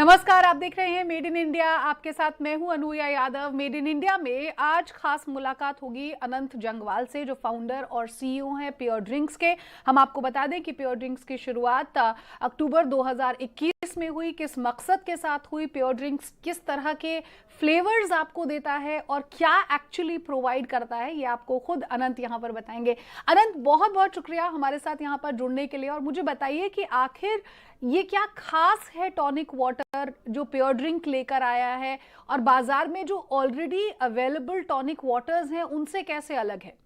नमस्कार, आप देख रहे हैं मेड इन इंडिया। आपके साथ मैं हूं अनूया यादव। मेड इन इंडिया में आज खास मुलाकात होगी अनंत जंगवाल से, जो फाउंडर और सीईओ हैं प्योर ड्रिंक्स के। हम आपको बता दें कि प्योर ड्रिंक्स की शुरुआत अक्टूबर 2021 में हुई। किस मकसद के साथ हुई, प्योर ड्रिंक्स किस तरह के फ्लेवर्स आपको देता है और क्या एक्चुअली प्रोवाइड करता है, ये आपको खुद अनंत यहाँ पर बताएंगे। अनंत, बहुत बहुत शुक्रिया हमारे साथ यहाँ पर जुड़ने के लिए। और मुझे बताइए कि आखिर ये क्या खास है टॉनिक वाटर जो प्योर ड्रिंक लेकर आया है, और बाजार में जो ऑलरेडी अवेलेबल टॉनिक वाटर्स हैं उनसे कैसे अलग है।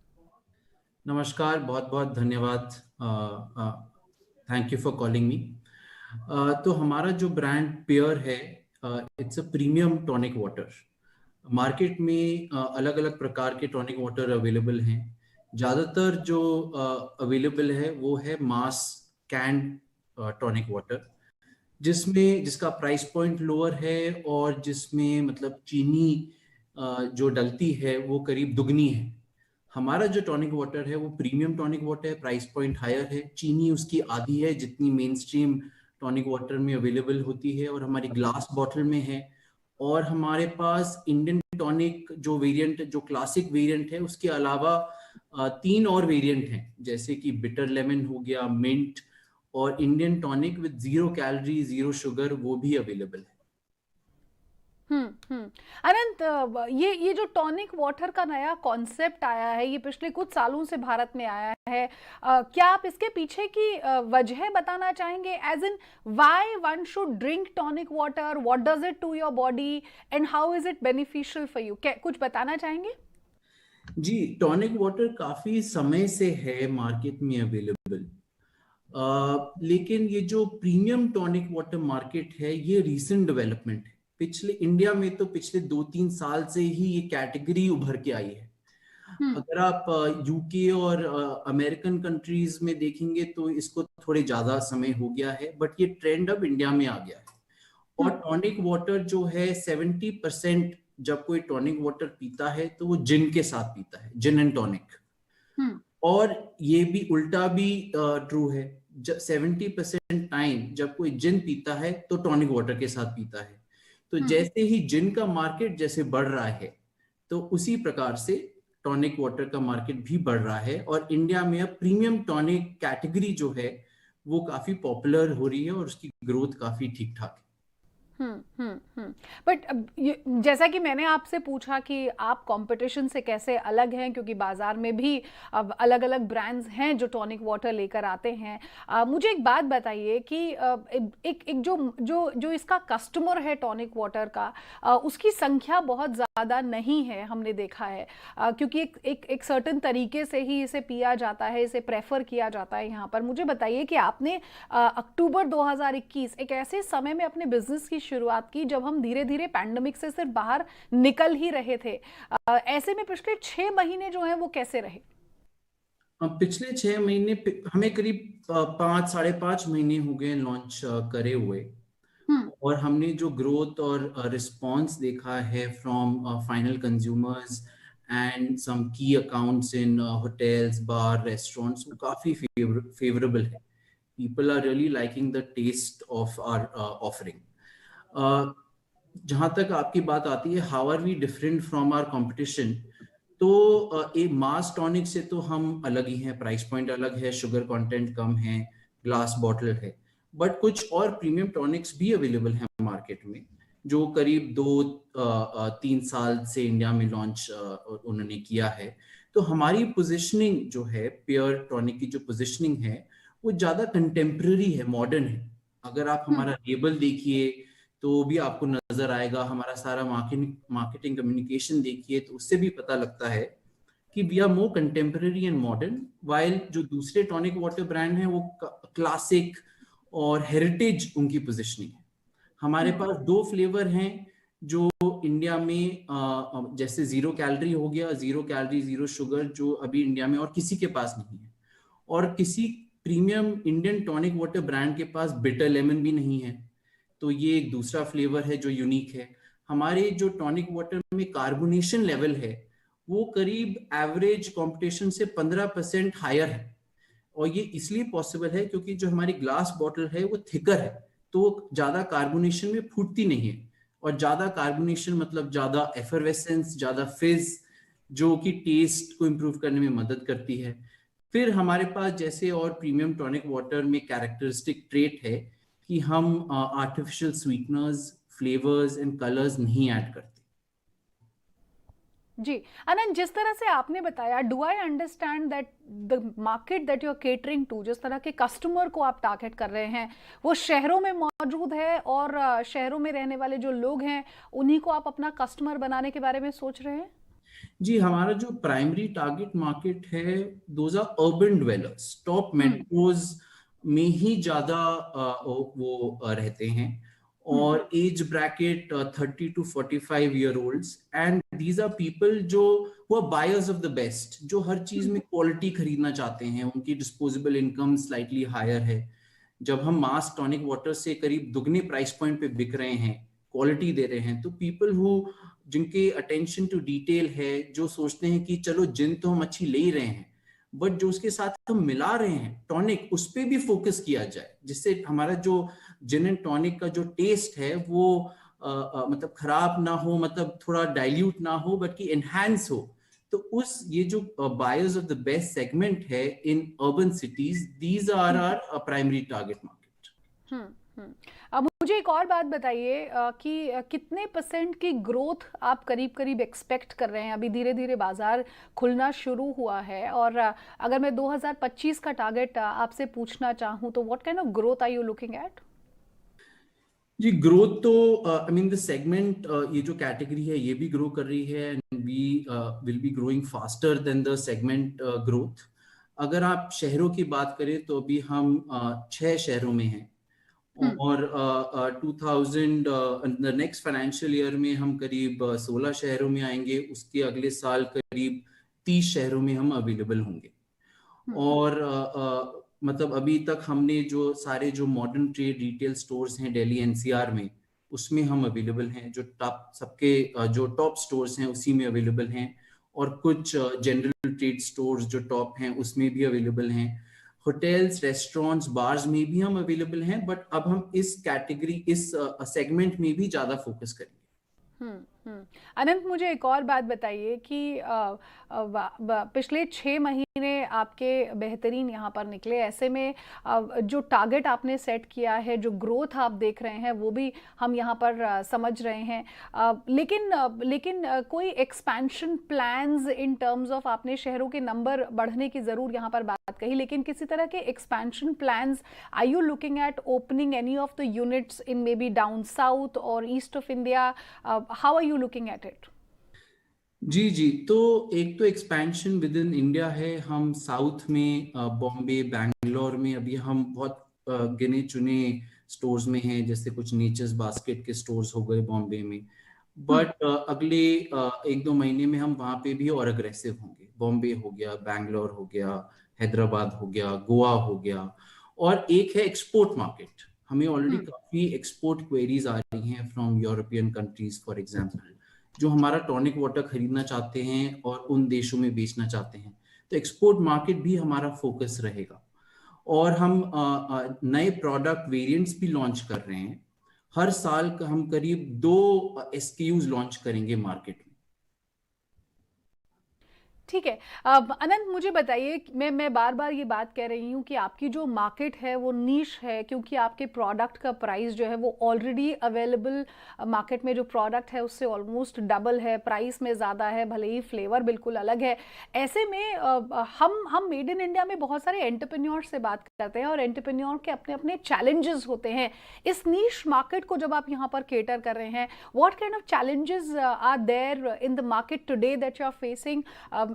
नमस्कार, बहुत बहुत धन्यवाद। Thank you for calling me. तो हमारा जो ब्रांड प्योर है, it's a premium tonic water. Market में अलग अलग प्रकार के टॉनिक वाटर अवेलेबल हैं। ज़्यादातर जो अवेलेबल है वो है मास कैंड टॉनिक वाटर, जिसका प्राइस पॉइंट लोअर है और जिसमें मतलब चीनी जो डलती है वो करीब दुगनी है। हमारा जो टॉनिक वाटर है वो प्रीमियम टॉनिक वाटर है, प्राइस पॉइंट हायर है, चीनी उसकी आधी है जितनी मेन स्ट्रीम टॉनिक वाटर में अवेलेबल होती है, और हमारी ग्लास बॉटल में है। और हमारे पास इंडियन टॉनिक जो वेरिएंट, जो क्लासिक वेरिएंट है, उसके अलावा 3 और वेरिएंट हैं, जैसे कि बिटर लेमन हो गया, मिंट, और Indian tonic with 0 calorie 0 sugar, वो भी अवेलेबल है। अनंत, ये जो टॉनिक वाटर का नया कॉन्सेप्ट आया है, ये पिछले कुछ सालों से भारत में आया है। क्या आप इसके पीछे की वजह बताना चाहेंगे, as in why one should drink tonic water, what does it to your body and how is it beneficial for you? क्या कुछ बताना चाहेंगे? जी, टॉनिक वाटर काफी समय से है मार्केट में अवेलेबल, लेकिन ये जो प्रीमियम टॉनिक वाटर मार्केट है ये रीसेंट डेवलपमेंट है। पिछले इंडिया में तो पिछले 2-3 साल से ही ये कैटेगरी उभर के आई है। अगर आप यूके और अमेरिकन कंट्रीज में देखेंगे तो इसको थोड़े ज्यादा समय हो गया है, बट ये ट्रेंड अब इंडिया में आ गया है। और टॉनिक वाटर जो है 70% जब कोई टॉनिक वाटर पीता है तो वो जिन के साथ पीता है, जिन एंड टॉनिक। और ये भी उल्टा भी ट्रू है, 70% टाइम जब कोई जिन पीता है तो टॉनिक वाटर के साथ पीता है। तो जैसे ही जिन का मार्केट जैसे बढ़ रहा है, तो उसी प्रकार से टॉनिक वाटर का मार्केट भी बढ़ रहा है, और इंडिया में अब प्रीमियम टॉनिक कैटेगरी जो है वो काफी पॉपुलर हो रही है और उसकी ग्रोथ काफी ठीक ठाक है। बट जैसा कि मैंने आपसे पूछा कि आप कंपटीशन से कैसे अलग हैं, क्योंकि बाजार में भी अब अलग अलग ब्रांड्स हैं जो टॉनिक वाटर लेकर आते हैं। मुझे एक बात बताइए कि एक जो जो जो इसका कस्टमर है टॉनिक वाटर का, उसकी संख्या बहुत ज़्यादा नहीं है, हमने देखा है। क्योंकि एक सर्टेन तरीके से ही इसे पिया जाता है, इसे प्रेफर किया जाता है यहाँ पर। मुझे बताइए कि आपने अक्टूबर 2021 एक ऐसे समय में अपने बिजनेस की शुरुआत की जब हम धीरे धीरे पैंडेमिक से सिर्फ बाहर निकल ही रहे थे। ऐसे में पिछले 6 महीने जो हैं वो कैसे रहे? पिछले 6 महीने हमें करीब 5-5.5 महीने हो गए लॉन्च करे हुए, और हमने जो ग्रोथ और रिस्पॉन्स देखा है from final consumers and some की accounts in hotels, bar, restaurants, वो काफी फेवरेबल है। People are really liking the taste of our offering. जहां तक आपकी बात आती है, how are we different from our competition, तो एक मास टॉनिक से तो हम अलग ही हैं, प्राइस पॉइंट अलग है, शुगर कंटेंट कम है, ग्लास बॉटल है। बट कुछ और प्रीमियम टॉनिक्स भी अवेलेबल हैं मार्केट में, जो करीब 2-3 साल से इंडिया में लॉन्च उन्होंने किया है। तो हमारी पोजिशनिंग जो है, प्योर टॉनिक की जो पोजिशनिंग है, वो ज्यादा कंटेम्प्रेरी है, मॉडर्न है। अगर आप हमारा लेबल देखिए तो भी आपको नजर आएगा, हमारा सारा मार्केटिंग कम्युनिकेशन देखिए तो उससे भी पता लगता है कि we are more contemporary and modern, while जो दूसरे टॉनिक वाटर ब्रांड हैं वो क्लासिक और हेरिटेज उनकी पोजिशनिंग है। हमारे पास 2 फ्लेवर हैं जो इंडिया में जैसे 0 कैलोरी हो गया, 0 कैलोरी 0 शुगर, जो अभी इंडिया में और किसी के पास नहीं है, और किसी premium Indian tonic water brand के पास बिटर लेमन भी नहीं है। तो ये एक दूसरा फ्लेवर है जो यूनिक है। हमारे जो टॉनिक वाटर में कार्बोनेशन लेवल है वो करीब एवरेज कंपटीशन से 15% हायर है, और ये इसलिए पॉसिबल है क्योंकि जो हमारी ग्लास बॉटल है वो थिकर है, तो ज्यादा कार्बोनेशन में फूटती नहीं है, और ज्यादा कार्बोनेशन मतलब ज्यादा एफरवेसेंस, ज्यादा फिज, जो कि टेस्ट को इम्प्रूव करने में मदद करती है। फिर हमारे पास जैसे और प्रीमियम टॉनिक वाटर में कैरेक्टरिस्टिक ट्रेट है कि हम artificial sweeteners, flavours and colours नहीं ऐड करते। जी आनंद, जिस तरह से आपने बताया, do I understand that the market that you are catering to, जिस तरह के कस्टमर को आप टारगेट कर रहे हैं, वो शहरों में मौजूद है, और शहरों में रहने वाले जो लोग हैं उन्हीं को आप अपना कस्टमर बनाने के बारे में सोच रहे हैं? जी, हमारा जो प्राइमरी टारगेट मार्केट है, those are urban dwellers, top metros में ही ज्यादा वो रहते हैं, और age bracket 30 to 45 year olds, and these are people जो वो बायर्स ऑफ द बेस्ट, जो हर चीज में क्वालिटी खरीदना चाहते हैं, उनकी डिस्पोजेबल इनकम स्लाइटली हायर है। जब हम मास टॉनिक वाटर से करीब दुगने प्राइस पॉइंट पे बिक रहे हैं, क्वालिटी दे रहे हैं, तो पीपल हु जिनके अटेंशन टू डिटेल है, जो सोचते हैं कि चलो जिन तो हम अच्छी ले ही रहे हैं, बट जो उसके साथ हम मिला रहे हैं टॉनिक, उस पर भी फोकस किया जाए, जिससे हमारा जो जिन एंड टॉनिक का जो टेस्ट है वो मतलब खराब ना हो, मतलब थोड़ा डाइल्यूट ना हो, बल्कि एनहांस हो। तो उस ये जो buyers of the best segment है in urban cities, these are our primary target market. अब मुझे एक और बात बताइए कि कितने % की ग्रोथ आप करीब करीब एक्सपेक्ट कर रहे हैं? अभी धीरे धीरे बाजार खुलना शुरू हुआ है, और अगर मैं 2025 का टारगेट आपसे पूछना चाहूँ तो what kind of growth are you looking at? जी, ग्रोथ तो आई मीन द सेगमेंट, ये जो कैटेगरी है ये भी ग्रो कर रही है, and we will be growing faster than the segment growth. अगर आप शहरों की बात करें तो अभी हम 6 शहरों में हैं, और 2000 द नेक्स्ट फाइनेंशियल ईयर में हम करीब 16 शहरों में आएंगे, उसके अगले साल करीब 30 शहरों में हम अवेलेबल होंगे। और मतलब अभी तक हमने जो सारे जो मॉडर्न ट्रेड रिटेल स्टोर्स हैं दिल्ली एनसीआर में, उसमें हम अवेलेबल हैं, जो टॉप सबके जो टॉप स्टोर्स हैं उसी में अवेलेबल हैं, और कुछ जनरल ट्रेड स्टोर्स जो टॉप हैं उसमें भी अवेलेबल हैं, होटल्स, रेस्टोरेंट्स, बार्स में भी हम अवेलेबल हैं, बट अब हम इस कैटेगरी, इस सेगमेंट में भी ज्यादा फोकस करेंगे। अनंत, मुझे एक और बात बताइए कि पिछले 6 महीने आपके बेहतरीन यहाँ पर निकले, ऐसे में जो टारगेट आपने सेट किया है, जो ग्रोथ आप देख रहे हैं, वो भी हम यहाँ पर समझ रहे हैं, लेकिन कोई expansion plans in terms of, आपने शहरों के नंबर बढ़ने की ज़रूर यहाँ पर बात कही, लेकिन किसी तरह के expansion plans, are you looking at opening any of the units in maybe down south और east of India? How are you looking at it? जी, तो एक तो एक्सपेंशन विद इन इंडिया है, हम साउथ में बॉम्बे, बैंगलोर में अभी हम बहुत गिने चुने स्टोर्स में हैं, जैसे कुछ नेचर्स बास्केट के स्टोर्स हो गए बॉम्बे में, बट अगले 1-2 महीने में हम वहाँ पे भी और अग्रेसिव होंगे। बॉम्बे हो गया, बैंगलोर हो गया, हैदराबाद हो गया, गोवा हो गया, और एक है एक्सपोर्ट मार्केट। हमें ऑलरेडी काफी एक्सपोर्ट क्वेरीज आ रही हैं from European countries for example, जो हमारा टॉनिक वाटर खरीदना चाहते हैं और उन देशों में बेचना चाहते हैं। तो एक्सपोर्ट मार्केट भी हमारा फोकस रहेगा, और हम नए प्रोडक्ट वेरिएंट्स भी लॉन्च कर रहे हैं। हर साल का हम करीब 2 SKUs लॉन्च करेंगे मार्केट में। ठीक है। अब अनंत, मुझे बताइए, मैं बार बार ये बात कह रही हूँ कि आपकी जो मार्केट है वो नीश है, क्योंकि आपके प्रोडक्ट का प्राइस जो है वो ऑलरेडी अवेलेबल मार्केट में जो प्रोडक्ट है उससे ऑलमोस्ट डबल है, प्राइस में ज़्यादा है, भले ही फ्लेवर बिल्कुल अलग है। ऐसे में हम मेड इन इंडिया में बहुत सारे एंटरप्रेन्योर से बात करते हैं, और एंटरप्रेन्योर के अपने अपने चैलेंजेस होते हैं। इस नीश मार्केट को जब आप यहाँ पर केटर कर रहे हैं, what kind of challenges are there in the market today that you are facing?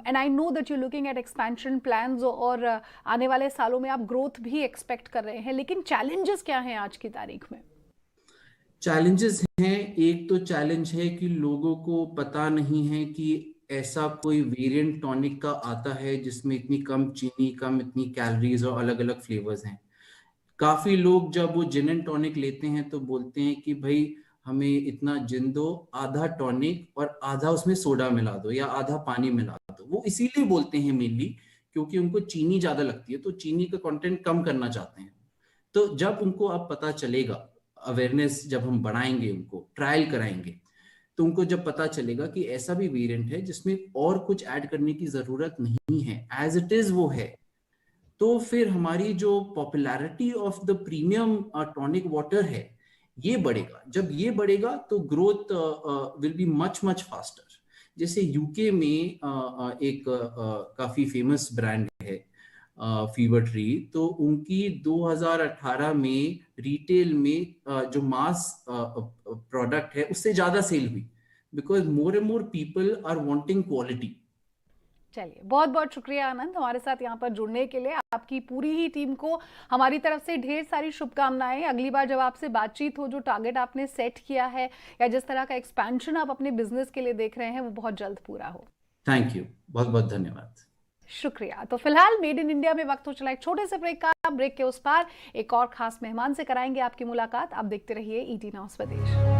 And I know that you looking at expansion plans, और आने वाले सालों में आप ग्रोथ भी एक्सपेक्ट कर रहे हैं, लेकिन चैलेंजेस क्या हैं आज की तारीख में? चैलेंजेस हैं, एक तो चैलेंज है कि लोगों को पता नहीं है कि ऐसा कोई वेरिएंट टॉनिक का आता है जिसमें इतनी कम चीनी, कम इतनी कैलोरीज और अलग अलग फ्लेवर्स हैं। काफी लोग जब वो जिन एंड टॉनिक लेते हैं तो बोलते हैं कि भाई हमें इतना जिन दो, आधा टॉनिक और आधा उसमें सोडा मिला दो या आधा पानी मिला दो। वो इसीलिए बोलते हैं मेनली क्योंकि उनको चीनी ज्यादा लगती है, तो चीनी का कंटेंट कम करना चाहते हैं। तो जब उनको अब पता चलेगा अवेयरनेस जब हम बढ़ाएंगे, उनको ट्रायल कराएंगे, तो उनको जब पता चलेगा कि ऐसा भी वेरिएंट है जिसमें और कुछ ऐड करने की जरूरत नहीं है, एज इट इज वो है, तो फिर हमारी जो popularity of the premium tonic water है ये बढ़ेगा। जब ये बढ़ेगा तो growth will be much much faster. जैसे यूके में एक काफी फेमस ब्रांड है फीवर ट्री, तो उनकी 2018 में रिटेल में जो मास प्रोडक्ट है उससे ज्यादा सेल हुई, because more and more people are wanting quality. चलिए, बहुत बहुत शुक्रिया आनंद, हमारे साथ यहाँ पर जुड़ने के लिए। आपकी पूरी ही टीम को हमारी तरफ से ढेर सारी शुभकामनाएं। अगली बार जब आपसे बातचीत हो, जो टारगेट आपने सेट किया है या जिस तरह का एक्सपेंशन आप अपने बिजनेस के लिए देख रहे हैं, वो बहुत जल्द पूरा हो। थैंक यू, बहुत बहुत धन्यवाद। शुक्रिया। तो फिलहाल मेड इन इंडिया में वक्त हो चला एक छोटे से ब्रेक का। ब्रेक के उस पार एक और खास मेहमान से कराएंगे आपकी मुलाकात। आप देखते रहिए ET न्यूज़ स्वदेश।